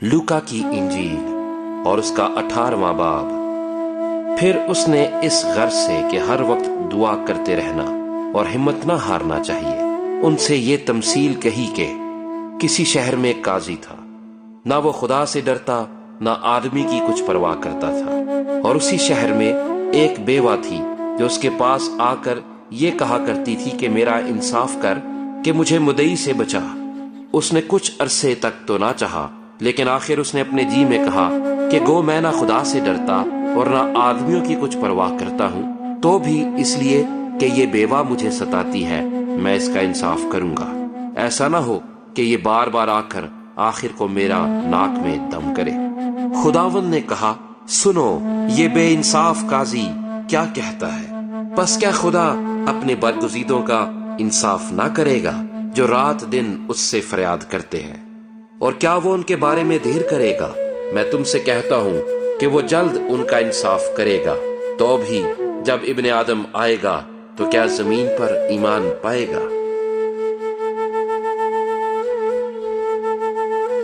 لوکا کی انجیل اور اس کا 18واں باب۔ پھر اس نے اس غرض سے کہ ہر وقت دعا کرتے رہنا اور ہمت نہ ہارنا چاہیے، ان سے یہ تمثیل کہی کہ کسی شہر میں ایک قاضی تھا، نہ وہ خدا سے ڈرتا نہ آدمی کی کچھ پرواہ کرتا تھا، اور اسی شہر میں ایک بیوہ تھی جو اس کے پاس آ کر یہ کہا کرتی تھی کہ میرا انصاف کر کہ مجھے مدعی سے بچا۔ اس نے کچھ عرصے تک تو نہ چاہا، لیکن آخر اس نے اپنے جی میں کہا کہ گو میں نہ خدا سے ڈرتا اور نہ آدمیوں کی کچھ پرواہ کرتا ہوں، تو بھی اس لیے کہ یہ بیوہ مجھے ستاتی ہے میں اس کا انصاف کروں گا، ایسا نہ ہو کہ یہ بار بار آ کر آخر کو میرا ناک میں دم کرے۔ خداوند نے کہا، سنو یہ بے انصاف قاضی کیا کہتا ہے، پس کیا خدا اپنے برگزیدوں کا انصاف نہ کرے گا جو رات دن اس سے فریاد کرتے ہیں؟ اور کیا وہ ان کے بارے میں دیر کرے گا؟ میں تم سے کہتا ہوں کہ وہ جلد ان کا انصاف کرے گا۔ تو بھی جب ابن آدم آئے گا تو کیا زمین پر ایمان پائے گا؟